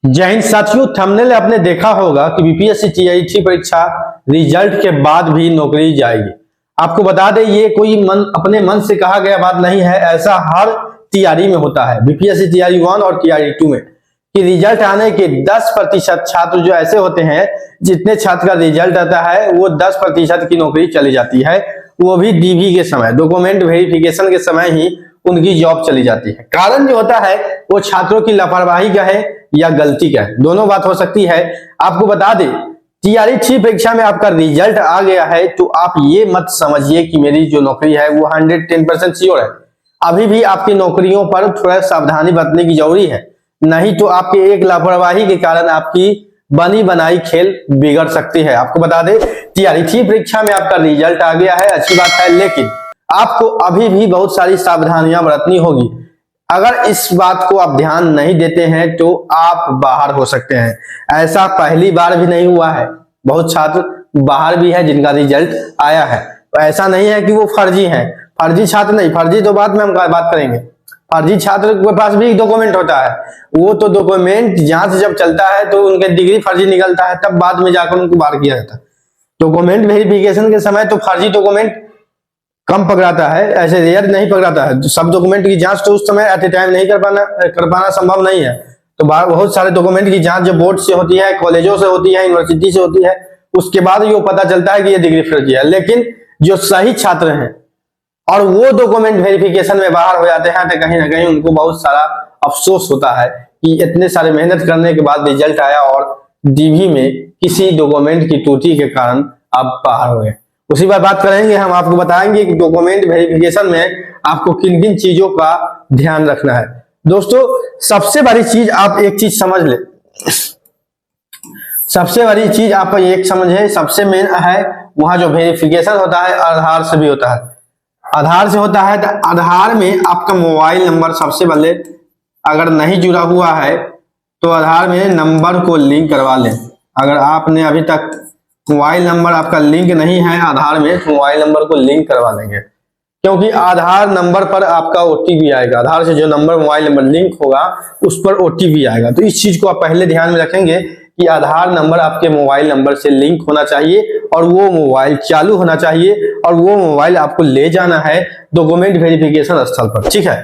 जय हिंद साथियों, थंबनेल आपने देखा होगा कि बीपीएससी टीआई परीक्षा रिजल्ट के बाद भी नौकरी जाएगी। आपको बता दें, ये कोई अपने मन से कहा गया बात नहीं है। ऐसा हर टीआरई में होता है, बीपीएससी टीआरई 1 और टीआरई 2 में, कि रिजल्ट आने के 10% छात्र जो ऐसे होते हैं, जितने छात्र का रिजल्ट आता है वो 10% की नौकरी चली जाती है, वो भी डीवी के समय, डॉक्यूमेंट वेरिफिकेशन के समय ही उनकी जॉब चली जाती है। कारण जो होता है वो छात्रों की लापरवाही का है या गलती का है, दोनों बात हो सकती है। आपको बता दें, टीआरई 3 परीक्षा में आपका रिजल्ट आ गया है तो आप ये मत समझिए कि मेरी जो नौकरी है वो 110% श्योर है। अभी भी आपकी नौकरियों पर थोड़ा सावधानी बरतने की जरूरी है, नहीं तो आपके एक लापरवाही के कारण आपकी बनी बनाई खेल बिगड़ सकती है। आपको बता दें, टीआरई 3 परीक्षा में आपका रिजल्ट आ गया है, अच्छी बात है, लेकिन आपको अभी भी बहुत सारी सावधानियां बरतनी होगी। अगर इस बात को आप ध्यान नहीं देते हैं तो आप बाहर हो सकते हैं। ऐसा पहली बार भी नहीं हुआ है, बहुत छात्र बाहर भी है जिनका रिजल्ट आया है। तो ऐसा नहीं है कि वो फर्जी हैं, फर्जी छात्र नहीं, फर्जी तो बाद में हम बात करेंगे। फर्जी छात्र के पास भी डॉक्यूमेंट होता है, वो तो डॉक्यूमेंट जांच जब चलता है तो उनके डिग्री फर्जी निकलता है, तब बाद में जाकर उनको बाहर किया जाता है। डॉक्यूमेंट वेरिफिकेशन के समय तो फर्जी डॉक्यूमेंट कम पकड़ाता है, ऐसे रेयर नहीं पकड़ाता है। सब डॉक्यूमेंट की जांच तो उस समय एट ए टाइम नहीं कर पाना संभव नहीं है। तो बहुत सारे डॉक्यूमेंट की जांच जब बोर्ड से होती है, कॉलेजों से होती है, यूनिवर्सिटी से होती है, उसके बाद ये पता चलता है कि ये डिग्री फर्जी है। लेकिन जो सही छात्र हैं और वो डॉक्यूमेंट वेरिफिकेशन में बाहर हो जाते हैं तो कहीं ना कहीं उनको बहुत सारा अफसोस होता है कि इतने सारे मेहनत करने के बाद रिजल्ट आया और डीवी में किसी डॉक्यूमेंट की त्रुटि के कारण आप बाहर हो गए। उसी पर बात करेंगे, हम आपको बताएंगे कि डॉक्यूमेंट वेरिफिकेशन में आपको किन किन चीजों का ध्यान रखना है। दोस्तों, सबसे बड़ी चीज आप एक चीज समझ ले, सबसे बड़ी चीज आप एक समझे, सबसे मेन है वहां जो वेरिफिकेशन होता है आधार से भी होता है। आधार से होता है तो आधार में आपका मोबाइल नंबर सबसे पहले अगर नहीं जुड़ा हुआ है तो आधार में नंबर को लिंक करवा लें। अगर आपने अभी तक मोबाइल नंबर आपका लिंक नहीं है आधार में तो मोबाइल नंबर को लिंक करवा लेंगे, क्योंकि आधार नंबर पर आपका ओटीपी आएगा। आधार से जो नंबर मोबाइल नंबर लिंक होगा उस पर ओटीपी आएगा। तो इस चीज को आप पहले ध्यान में रखेंगे कि आधार नंबर आपके मोबाइल नंबर से लिंक होना चाहिए और वो मोबाइल चालू होना चाहिए और वो मोबाइल आपको ले जाना है डॉक्यूमेंट वेरिफिकेशन स्थल पर। ठीक है,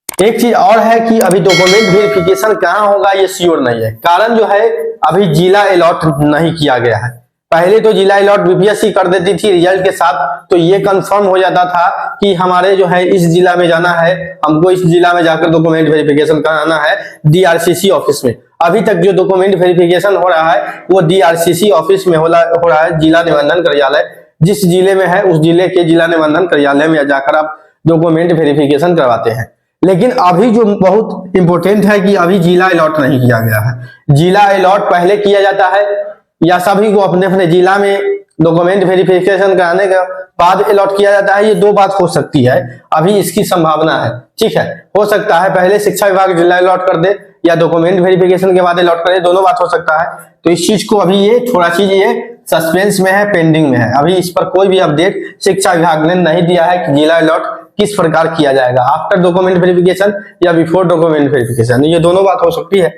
एक चीज और है कि अभी डॉक्यूमेंट वेरिफिकेशन कहाँ होगा ये श्योर नहीं है। कारण जो है, अभी जिला अलॉट नहीं किया गया है। पहले तो जिला अलॉट बीपीएससी कर देती थी रिजल्ट के साथ, तो ये कंफर्म हो जाता था कि हमारे जो है इस जिला में जाना है, हमको इस जिला में जाकर डॉक्यूमेंट वेरिफिकेशन कराना है डीआरसीसी ऑफिस में। अभी तक जो डॉक्यूमेंट वेरिफिकेशन हो रहा है वो डीआरसीसी ऑफिस में हो रहा है, जिला निबंधन कार्यालय। जिस जिले में है उस जिले के जिला निबंधन कार्यालय में जाकर आप डॉक्यूमेंट वेरिफिकेशन करवाते हैं। लेकिन अभी जो बहुत इंपॉर्टेंट है कि अभी जिला अलॉट नहीं किया गया है। जिला अलॉट पहले किया जाता है या सभी को अपने अपने जिला में डॉक्यूमेंट वेरिफिकेशन कराने के बाद अलॉट किया जाता है, ये दो बात हो सकती है। अभी इसकी संभावना है, ठीक है, हो सकता है पहले शिक्षा विभाग जिला अलॉट कर दे या डॉक्यूमेंट वेरिफिकेशन के बाद अलॉट करे, दोनों बात हो सकता है। तो इस चीज को अभी ये थोड़ा चीज ये सस्पेंस में है, पेंडिंग में है। अभी इस पर कोई भी अपडेट शिक्षा विभाग ने नहीं दिया है कि जिला अलॉट किस प्रकार किया जाएगा, आफ्टर डॉक्यूमेंट वेरिफिकेशन या बिफोर डॉक्यूमेंट वेरिफिकेशन, ये दोनों बात हो सकती है।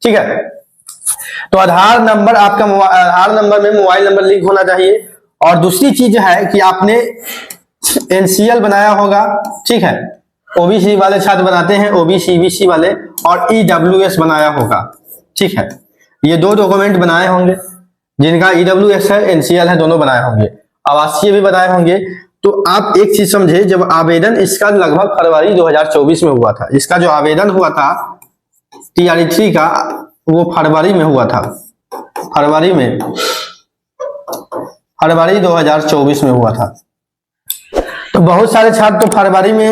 ठीक है, तो आधार नंबर आपका आधार नंबर में मोबाइल नंबर लिंक होना चाहिए। और दूसरी चीज है कि आपने एनसीएल बनाया होगा, ठीक है, ओबीसी वाले छात्र बनाते हैं, ओबीसी ईबीसी वाले, और ईडब्ल्यूएस बनाया होगा। ठीक है, ये दो डॉक्यूमेंट बनाए होंगे, जिनका ईडब्ल्यूएस है एनसीएल है, दोनों बनाए होंगे, आवासीय भी बनाए होंगे। तो आप एक चीज समझे, जब आवेदन इसका लगभग फरवरी 2024 में हुआ था, इसका जो आवेदन हुआ था टीआरई 3 का वो फरवरी में हुआ था, फरवरी 2024 में हुआ था। तो बहुत सारे छात्र तो फरवरी में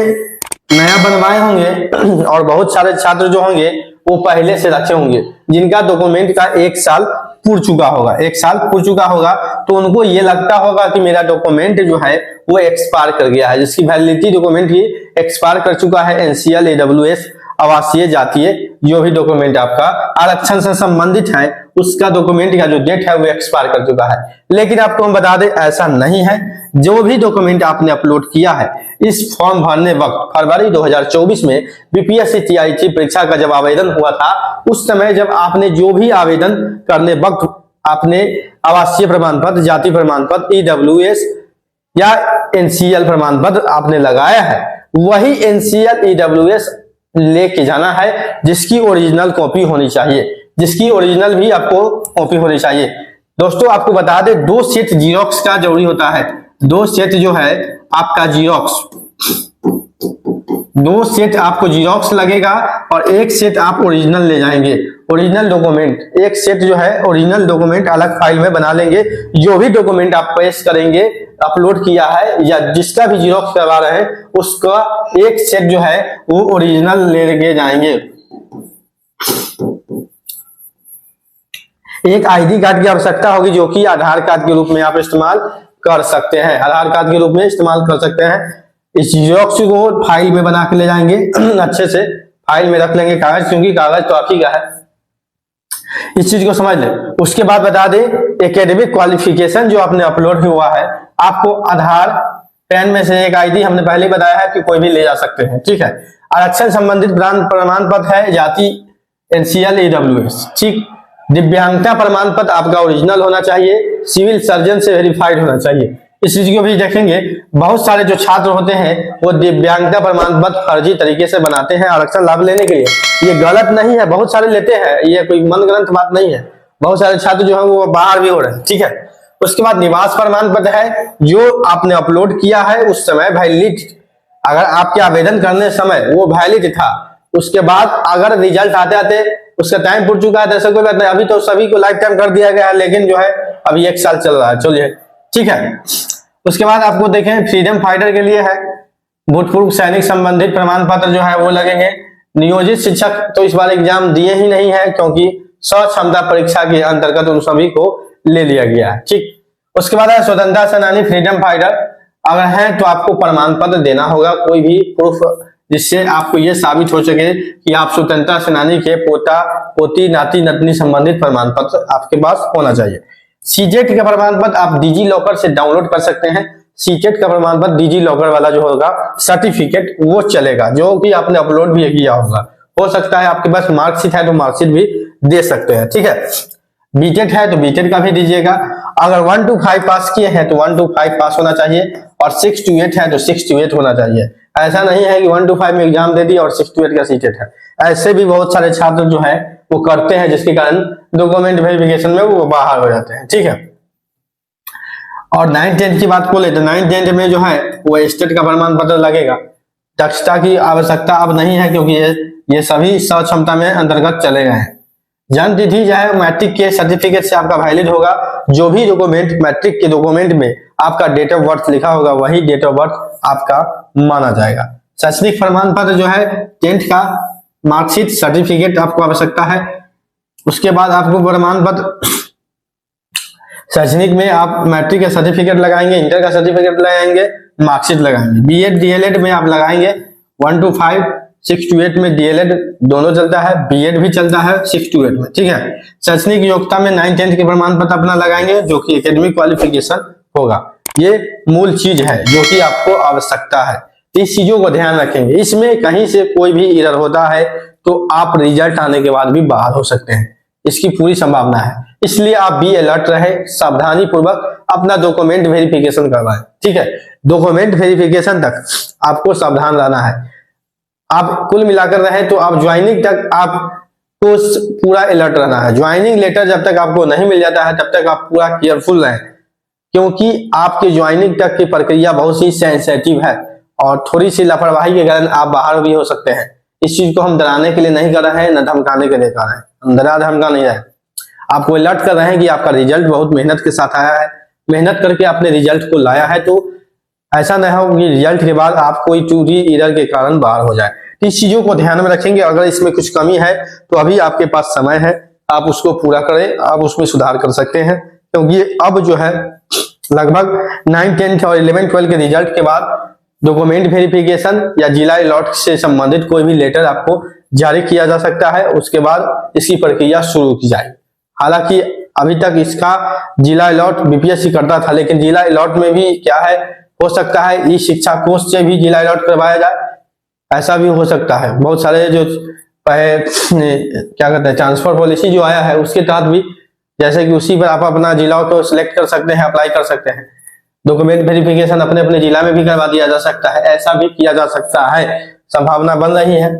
नया बनवाए होंगे और बहुत सारे छात्र जो होंगे वो पहले से रखे होंगे, जिनका डॉक्यूमेंट का 1 साल पूर चुका होगा। 1 साल पूर चुका होगा तो उनको ये लगता होगा कि मेरा डॉक्यूमेंट जो है वो एक्सपायर कर गया है, जिसकी वैलिडिटी डॉक्यूमेंट की एक्सपायर कर चुका है। एनसीएल, एडब्ल्यूएस, आवासीय, जातीय, जो भी डॉक्यूमेंट आपका आरक्षण से संबंधित है उसका डॉक्यूमेंट का जो डेट है वो एक्सपायर कर चुका है। लेकिन आपको हम बता दें ऐसा नहीं है, जो भी डॉक्यूमेंट आपने अपलोड किया है इस फॉर्म भरने वक्त फरवरी 2024 में बीपीएससी टीआईटी परीक्षा का जब आवेदन हुआ था, उस समय जब आपने जो भी आवेदन करने वक्त आपने आवासीय प्रमाण पत्र, जाति प्रमाण पत्र, ईडब्ल्यूएस या एनसीएल प्रमाण पत्र आपने लगाया है, वही एनसीएल ईडब्ल्यूएस लेके जाना है, जिसकी ओरिजिनल कॉपी होनी चाहिए, जिसकी ओरिजिनल भी आपको कॉपी होनी चाहिए। दोस्तों आपको बता दें 2 सेट जीरोक्स का जरूरी होता है। 2 सेट जो है आपका जीरोक्स, 2 सेट आपको जीरोक्स लगेगा और 1 सेट आप ओरिजिनल ले जाएंगे। ओरिजिनल डॉक्यूमेंट, 1 सेट जो है ओरिजिनल डॉक्यूमेंट अलग फाइल में बना लेंगे। जो भी डॉक्यूमेंट आप पेश करेंगे, अपलोड किया है या जिसका भी जीरोक्स करवा रहे हैं, उसका 1 सेट जो है वो ओरिजिनल लेके जाएंगे। एक आईडी कार्ड की आवश्यकता होगी, जो कि आधार कार्ड के रूप में आप इस्तेमाल कर सकते हैं, आधार कार्ड के रूप में इस्तेमाल कर सकते हैं। इस जीरोक्स को फाइल में बना के ले जाएंगे, अच्छे से फाइल में रख लेंगे कागज, क्योंकि कागज तो आप ही का है, इस चीज को समझ लें। उसके बाद बता दें एकेडमिक क्वालिफिकेशन जो आपने अपलोड हुआ है, आपको आधार, पैन में से एक आईडी हमने पहले बताया है कि कोई भी ले जा सकते हैं, ठीक है। आरक्षण संबंधित प्रमाण पत्र है, जाति एनसीएल ईडब्ल्यूएस, ठीक। दिव्यांगता प्रमाण पत्र आपका ओरिजिनल होना चाहिए, सिविल सर्जन से वेरीफाइड होना चाहिए। इस चीज को भी देखेंगे, बहुत सारे जो छात्र होते हैं वो दिव्यांगता प्रमाण पत्र फर्जी तरीके से बनाते हैं आरक्षण लाभ लेने के लिए। ये गलत नहीं है, बहुत सारे लेते हैं, ये कोई मनगढ़ंत बात नहीं है। बहुत सारे छात्र जो है वो बाहर भी हो रहे हैं, ठीक है। उसके बाद निवास प्रमाण पत्र है, जो आपने अपलोड किया है उस समय वैलिड, अगर आपके आवेदन करने समय वो वैलिड था, उसके बाद अगर रिजल्ट आते आते उसका टाइम पूछ चुका है तो ऐसा कोई बात नहीं। अभी तो सभी को लाइफ टाइम कर दिया गया है, लेकिन जो है अभी 1 साल चल रहा है, चलिए ठीक है। उसके बाद आपको देखें फ्रीडम फाइटर के लिए है, भूतपूर्व सैनिक संबंधित प्रमाण पत्र जो है वो लगेंगे। नियोजित शिक्षक तो इस बार एग्जाम दिए ही नहीं है, क्योंकि क्षमता परीक्षा के अंतर्गत उन सभी को ले लिया गया है, ठीक। उसके बाद है स्वतंत्रता सेनानी फ्रीडम फाइटर, अगर है तो आपको प्रमाण पत्र देना होगा, कोई भी प्रूफ, जिससे आपको यह साबित हो सके कि आप स्वतंत्रता सेनानी के पोता पोती नाती नतनी संबंधित प्रमाण पत्र आपके पास होना चाहिए। सीटेट का प्रमाण पत्र आप डिजी लॉकर से डाउनलोड कर सकते हैं। सीटेट का प्रमाण पत्र डिजी लॉकर वाला जो होगा सर्टिफिकेट वो चलेगा, जो कि आपने अपलोड भी किया होगा। हो सकता है आपके पास मार्कशीट है तो मार्कशीट भी दे सकते हैं, ठीक है। बीटेट है तो बीटेट का भी दीजिएगा। अगर 1 to 5 पास किए हैं तो 1 to 5 पास होना चाहिए, और 6 to 8 है तो 6 to 8 होना चाहिए। ऐसा नहीं है कि 1 to 5 में एग्जाम दे दिया और 6 to 8 का सीटेट है। ऐसे भी बहुत सारे छात्र जो है वो करते हैं, जिसके कारण डॉक्यूमेंट वेरिफिकेशन में वो बाहर हो जाते हैं, ठीक है। और 9th-10th की बात को ले तो 9th-10th में जो है वो स्टेट का प्रमाण पत्र लगेगा। दक्षता की आवश्यकता अब नहीं है, क्योंकि ये सभी सक्षमता में अंतर्गत चले गए हैं। जन्म तिथि जो है मैट्रिक के सर्टिफिकेट से आपका वैलिड होगा। जो भी डॉक्यूमेंट मैट्रिक के डॉक्यूमेंट में आपका डेट ऑफ बर्थ लिखा होगा, वही डेट ऑफ बर्थ आपका माना जाएगा। शैक्षणिक प्रमाण पत्र जो है 10th का मार्कशीट सर्टिफिकेट आपको आवश्यकता है। उसके बाद आपको प्रमाण पत्र शैक्षणिक में आप मैट्रिक का सर्टिफिकेट लगाएंगे, इंटर का सर्टिफिकेट लगाएंगे, मार्कशीट लगाएंगे। बीएड डीएलएड में आप लगाएंगे 1 to 5, 6 to 8 में डीएलएड दोनों चलता है, बीएड भी चलता है 6 to 8 में, ठीक है। शैक्षणिक योग्यता में 9th-10th के प्रमाण पत्र अपना लगाएंगे, जो कि एकेडमिक क्वालिफिकेशन होगा। ये मूल चीज है जो कि आपको आवश्यकता है, इस चीजों को ध्यान रखेंगे। इसमें कहीं से कोई भी एरर होता है तो आप रिजल्ट आने के बाद भी बाहर हो सकते हैं, इसकी पूरी संभावना है। इसलिए आप भी अलर्ट रहे, सावधानी पूर्वक अपना डॉक्यूमेंट वेरिफिकेशन करवाएं, ठीक है। डॉक्यूमेंट वेरिफिकेशन तक आपको सावधान रहना है। आप कुल मिलाकर रहे तो आप ज्वाइनिंग तक आपको पूरा अलर्ट रहना है। ज्वाइनिंग लेटर जब तक आपको नहीं मिल जाता है तब तक आप पूरा केयरफुल रहें, क्योंकि आपके ज्वाइनिंग तक की प्रक्रिया बहुत ही सेंसिटिव है और थोड़ी सी लापरवाही के कारण आप बाहर भी हो सकते हैं। इस चीज को हम डराने के लिए नहीं कर रहे हैं, न धमकाने के लिए कर रहे हैं, हम डरा धमका नहीं रहे, आपको अलर्ट कर रहे हैं कि आपका रिजल्ट बहुत मेहनत के साथ आया है, मेहनत करके आपने रिजल्ट को लाया है, तो ऐसा न हो कि रिजल्ट के बाद आप कोई चोरी एरर के कारण बाहर हो जाए। इस चीजों को ध्यान में रखेंगे। अगर इसमें कुछ कमी है तो अभी आपके पास समय है, आप उसको पूरा करें, आप उसमें सुधार कर सकते हैं, क्योंकि अब जो है लगभग 9th, 10th और 11th, 12th के रिजल्ट के बाद डॉक्यूमेंट वेरिफिकेशन या जिला अलॉट से संबंधित कोई भी लेटर आपको जारी किया जा सकता है। उसके बाद इसकी प्रक्रिया शुरू की जाए। हालांकि अभी तक इसका जिला अलॉट बीपीएससी करता था, लेकिन जिला अलॉट में भी क्या है, हो सकता है ई शिक्षा कोष से भी जिला अलॉट करवाया जाए, ऐसा भी हो सकता है। बहुत सारे जो क्या कहते हैं ट्रांसफर पॉलिसी जो आया है उसके तहत भी, जैसे कि उसी पर आप अपना जिला को सिलेक्ट कर सकते हैं, अप्लाई कर सकते हैं। डॉक्यूमेंट वेरिफिकेशन अपने अपने जिला में भी करवा दिया जा सकता है, ऐसा भी किया जा सकता है, संभावना बन रही है।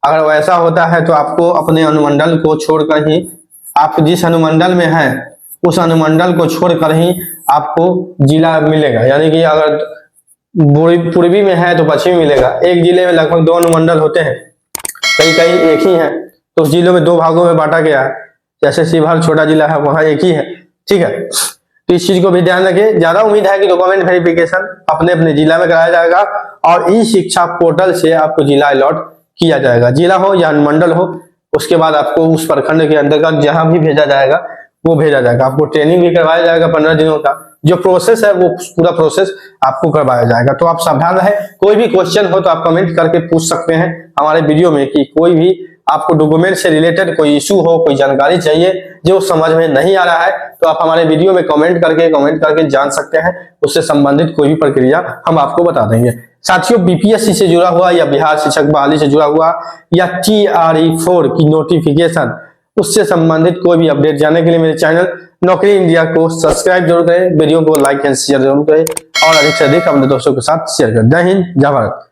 अगर वैसा होता है तो आपको अपने अनुमंडल को छोड़कर ही, आप जिस अनुमंडल में हैं उस अनुमंडल को छोड़कर ही आपको जिला मिलेगा। यानी कि अगर पूर्वी में है तो पश्चिमी मिलेगा। एक जिले में लगभग 2 अनुमंडल होते हैं, कई कई एक ही है, तो उस जिलों में 2 भागों में बांटा गया है। जैसे शिवहर छोटा जिला है, वहां एक ही है, ठीक है। तो इस चीज को भी ध्यान रखें। ज्यादा उम्मीद है कि डॉक्यूमेंट वेरिफिकेशन अपने अपने जिला में कराया जाएगा और ई शिक्षा पोर्टल से आपको जिला अलॉट किया जाएगा। जिला हो या अनुमंडल हो, उसके बाद आपको उस प्रखंड के अंतर्गत जहां भी भेजा जाएगा वो भेजा जाएगा। आपको ट्रेनिंग भी करवाया जाएगा 15 दिनों का, जो प्रोसेस है वो पूरा प्रोसेस आपको करवाया जाएगा। तो आप सावधान रहे। कोई भी क्वेश्चन हो तो आप कमेंट करके पूछ सकते हैं हमारे वीडियो में, कि कोई भी आपको डॉक्यूमेंट से रिलेटेड कोई इशू हो, कोई जानकारी चाहिए जो समझ में नहीं आ रहा है, तो आप हमारे वीडियो में कमेंट करके जान सकते हैं। उससे संबंधित कोई भी प्रक्रिया हम आपको बता देंगे। साथियों, बीपीएससी से जुड़ा हुआ या बिहार शिक्षक बहाली से जुड़ा हुआ या TRE4 की नोटिफिकेशन, उससे संबंधित कोई भी अपडेट जानने के लिए मेरे चैनल नौकरी इंडिया को सब्सक्राइब जरूर करें, वीडियो को लाइक एंड शेयर जरूर करें और अधिक से अधिक अपने दोस्तों के साथ शेयर करें। जय हिंद, जय भारत।